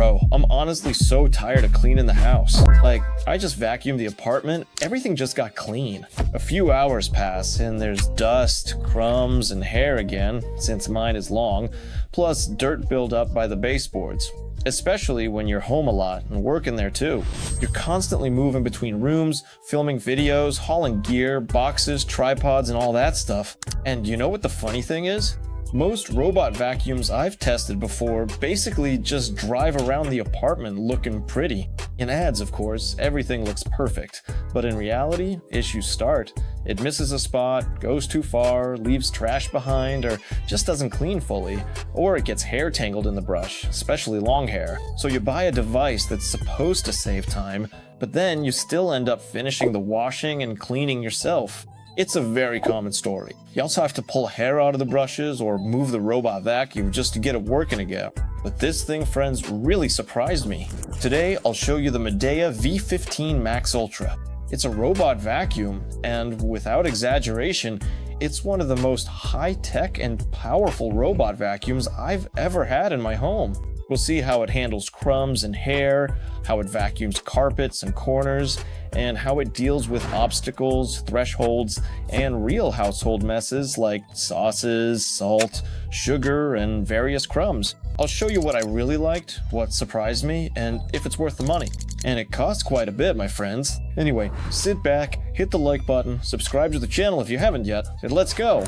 Bro, I'm honestly so tired of cleaning the house. Like, I just vacuumed the apartment, everything just got clean. A few hours pass and there's dust, crumbs, and hair again, since mine is long, plus dirt build up by the baseboards. Especially when you're home a lot and working there too. You're constantly moving between rooms, filming videos, hauling gear, boxes, tripods, and all that stuff. And you know what the funny thing is? Most robot vacuums I've tested before basically just drive around the apartment looking pretty. In ads, of course, everything looks perfect, but in reality, issues start. It misses a spot, goes too far, leaves trash behind, or just doesn't clean fully, or it gets hair tangled in the brush, especially long hair. So you buy a device that's supposed to save time, but then you still end up finishing the washing and cleaning yourself. It's a very common story. You also have to pull hair out of the brushes or move the robot vacuum just to get it working again. But this thing, friends, really surprised me. Today, I'll show you the Midea V15 Max Ultra. It's a robot vacuum, and without exaggeration, it's one of the most high-tech and powerful robot vacuums I've ever had in my home. We'll see how it handles crumbs and hair, how it vacuums carpets and corners, and how it deals with obstacles, thresholds, and real household messes like sauces, salt, sugar, and various crumbs. I'll show you what I really liked, what surprised me, and if it's worth the money. And it costs quite a bit, my friends. Anyway, sit back, hit the like button, subscribe to the channel if you haven't yet, and let's go!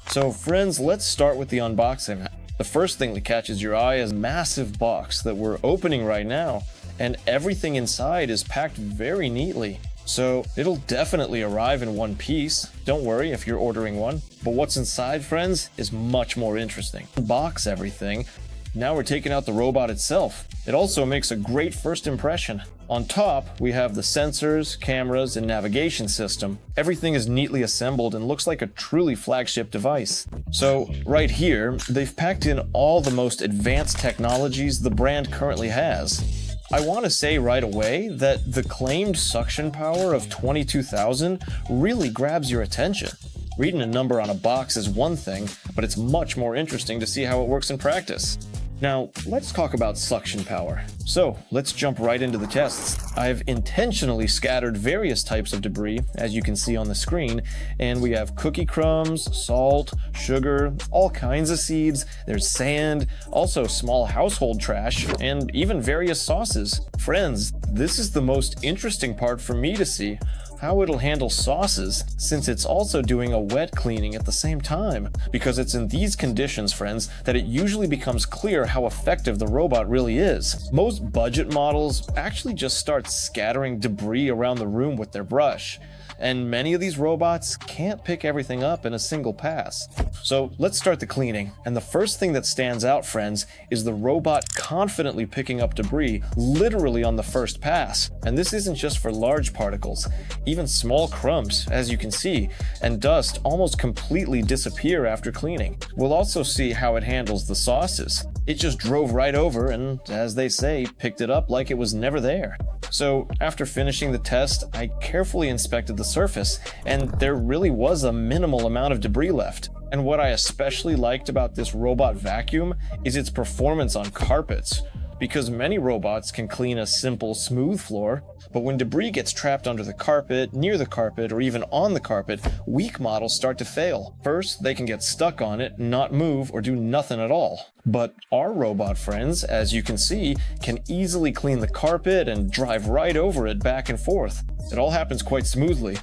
So friends, let's start with the unboxing. The first thing that catches your eye is a massive box that we're opening right now, and everything inside is packed very neatly. So it'll definitely arrive in one piece. Don't worry if you're ordering one. But what's inside, friends, is much more interesting. Unbox everything. Now we're taking out the robot itself. It also makes a great first impression. On top, we have the sensors, cameras, and navigation system. Everything is neatly assembled and looks like a truly flagship device. So right here, they've packed in all the most advanced technologies the brand currently has. I want to say right away that the claimed suction power of 22,000 really grabs your attention. Reading a number on a box is one thing, but it's much more interesting to see how it works in practice. Now, let's talk about suction power. So, let's jump right into the tests. I've intentionally scattered various types of debris, as you can see on the screen, and we have cookie crumbs, salt, sugar, all kinds of seeds, there's sand, also small household trash, and even various sauces. Friends, this is the most interesting part for me to see. How it'll handle sauces, since it's also doing a wet cleaning at the same time. Because it's in these conditions, friends, that it usually becomes clear how effective the robot really is. Most budget models actually just start scattering debris around the room with their brush. And many of these robots can't pick everything up in a single pass. So let's start the cleaning. And the first thing that stands out, friends, is the robot confidently picking up debris literally on the first pass. And this isn't just for large particles. Even small crumbs, as you can see, and dust almost completely disappear after cleaning. We'll also see how it handles the sauces. It just drove right over and, as they say, picked it up like it was never there. So after finishing the test, I carefully inspected the surface, and there really was a minimal amount of debris left. And what I especially liked about this robot vacuum is its performance on carpets. Because many robots can clean a simple, smooth floor, but when debris gets trapped under the carpet, near the carpet, or even on the carpet, weak models start to fail. First, they can get stuck on it, not move, or do nothing at all. But our robot friends, as you can see, can easily clean the carpet and drive right over it back and forth. It all happens quite smoothly.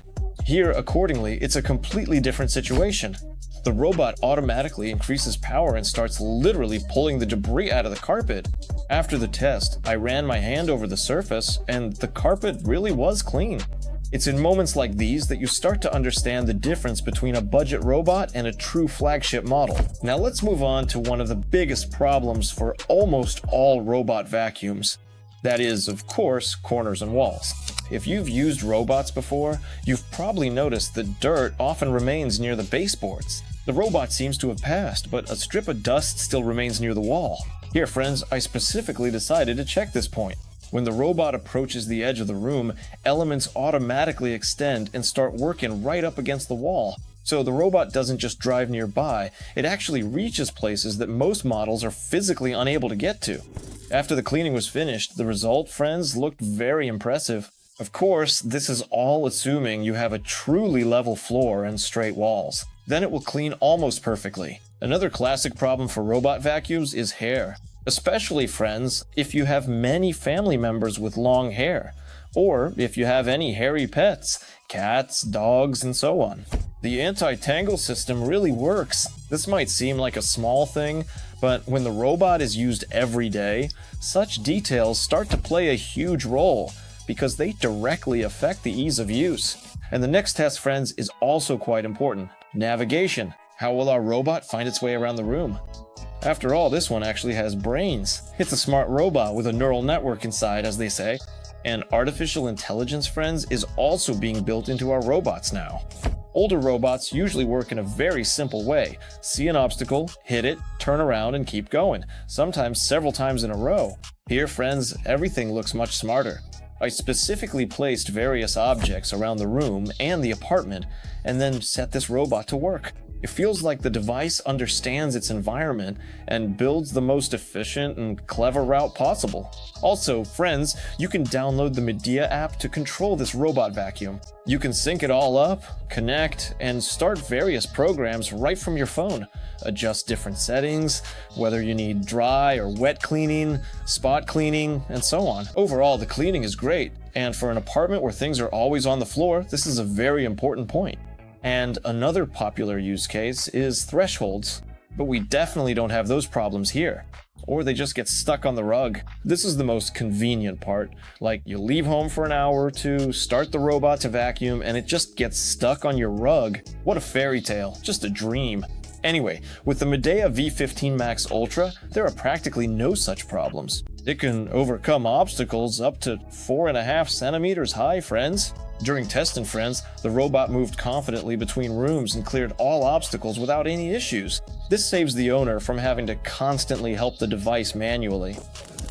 Here, accordingly, it's a completely different situation. The robot automatically increases power and starts literally pulling the debris out of the carpet. After the test, I ran my hand over the surface, and the carpet really was clean. It's in moments like these that you start to understand the difference between a budget robot and a true flagship model. Now let's move on to one of the biggest problems for almost all robot vacuums. That is, of course, corners and walls. If you've used robots before, you've probably noticed that dirt often remains near the baseboards. The robot seems to have passed, but a strip of dust still remains near the wall. Here, friends, I specifically decided to check this point. When the robot approaches the edge of the room, elements automatically extend and start working right up against the wall. So the robot doesn't just drive nearby, it actually reaches places that most models are physically unable to get to. After the cleaning was finished, the result, friends, looked very impressive. Of course, this is all assuming you have a truly level floor and straight walls. Then it will clean almost perfectly. Another classic problem for robot vacuums is hair. Especially, friends, if you have many family members with long hair, or if you have any hairy pets, cats, dogs, and so on. The anti-tangle system really works. This might seem like a small thing, but when the robot is used every day, such details start to play a huge role because they directly affect the ease of use. And the next test, friends, is also quite important. Navigation. How will our robot find its way around the room? After all, this one actually has brains. It's a smart robot with a neural network inside, as they say. And artificial intelligence, friends, is also being built into our robots now. Older robots usually work in a very simple way. See an obstacle, hit it, turn around, and keep going, sometimes several times in a row. Here, friends, everything looks much smarter. I specifically placed various objects around the room and the apartment, and then set this robot to work. It feels like the device understands its environment and builds the most efficient and clever route possible. Also, friends, you can download the Medea app to control this robot vacuum. You can sync it all up, connect, and start various programs right from your phone. Adjust different settings, whether you need dry or wet cleaning, spot cleaning, and so on. Overall, the cleaning is great, and for an apartment where things are always on the floor, this is a very important point. And another popular use case is thresholds, but we definitely don't have those problems here. Or they just get stuck on the rug. This is the most convenient part. Like, you leave home for an hour or two, start the robot to vacuum, and it just gets stuck on your rug. What a fairy tale, just a dream. Anyway, with the Medea V15 Max Ultra, there are practically no such problems. It can overcome obstacles up to 4.5 centimeters high, friends. During testing, friends, the robot moved confidently between rooms and cleared all obstacles without any issues. This saves the owner from having to constantly help the device manually,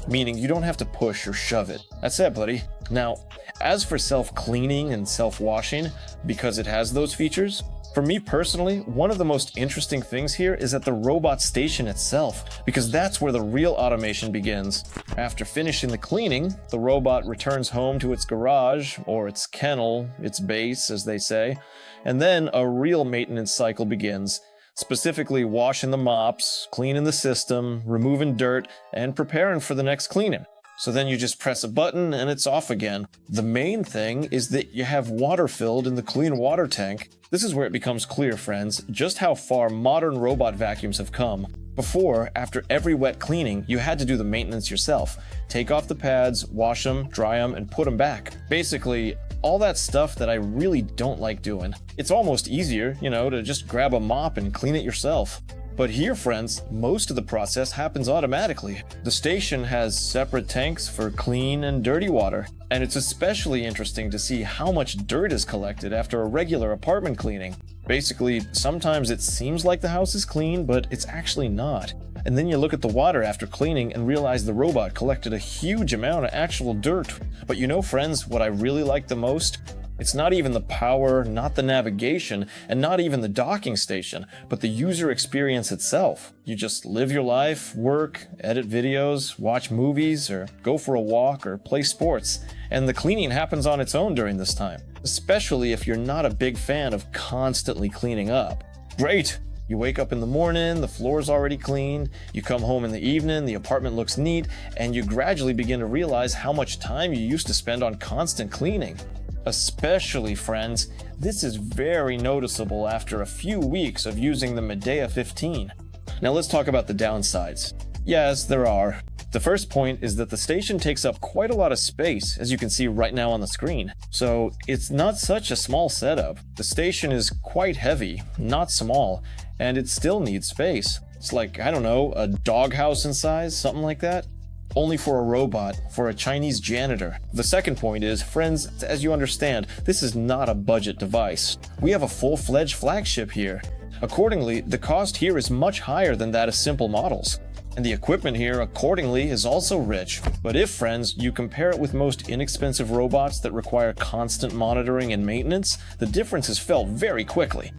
meaning you don't have to push or shove it. That's it, buddy. Now, as for self-cleaning and self-washing, because it has those features, for me personally, one of the most interesting things here is at the robot station itself, because that's where the real automation begins. After finishing the cleaning, the robot returns home to its garage, or its kennel, its base, as they say, and then a real maintenance cycle begins, specifically washing the mops, cleaning the system, removing dirt, and preparing for the next cleaning. So then you just press a button and it's off again. The main thing is that you have water filled in the clean water tank. This is where it becomes clear, friends, just how far modern robot vacuums have come. Before, after every wet cleaning, you had to do the maintenance yourself. Take off the pads, wash them, dry them, and put them back. Basically, all that stuff that I really don't like doing. It's almost easier, to just grab a mop and clean it yourself. But here, friends, most of the process happens automatically. The station has separate tanks for clean and dirty water, and it's especially interesting to see how much dirt is collected after a regular apartment cleaning. Basically, sometimes it seems like the house is clean, but it's actually not. And then you look at the water after cleaning and realize the robot collected a huge amount of actual dirt. But friends, what I really like the most? It's not even the power, not the navigation, and not even the docking station, but the user experience itself. You just live your life, work, edit videos, watch movies, or go for a walk, or play sports, and the cleaning happens on its own during this time, especially if you're not a big fan of constantly cleaning up. Great! You wake up in the morning, the floor's already clean, you come home in the evening, the apartment looks neat, and you gradually begin to realize how much time you used to spend on constant cleaning. Especially, friends, this is very noticeable after a few weeks of using the Medea 15. Now let's talk about the downsides. Yes, there are. The first point is that the station takes up quite a lot of space, as you can see right now on the screen. So it's not such a small setup. The station is quite heavy, not small, and it still needs space. It's like, a doghouse in size, something like that. Only for a robot, for a Chinese janitor. The second point is, friends, as you understand, this is not a budget device. We have a full-fledged flagship here. Accordingly, the cost here is much higher than that of simple models. And the equipment here, accordingly, is also rich. But if, friends, you compare it with most inexpensive robots that require constant monitoring and maintenance, the difference is felt very quickly.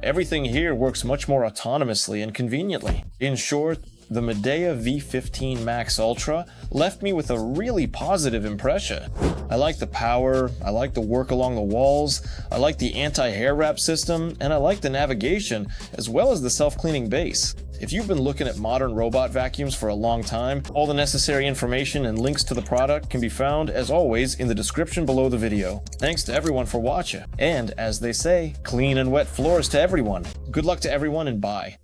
Everything here works much more autonomously and conveniently. In short, the Medea V15 Max Ultra left me with a really positive impression. I like the power, I like the work along the walls, I like the anti-hair wrap system, and I like the navigation, as well as the self-cleaning base. If you've been looking at modern robot vacuums for a long time, all the necessary information and links to the product can be found, as always, in the description below the video. Thanks to everyone for watching, and as they say, clean and wet floors to everyone. Good luck to everyone and bye.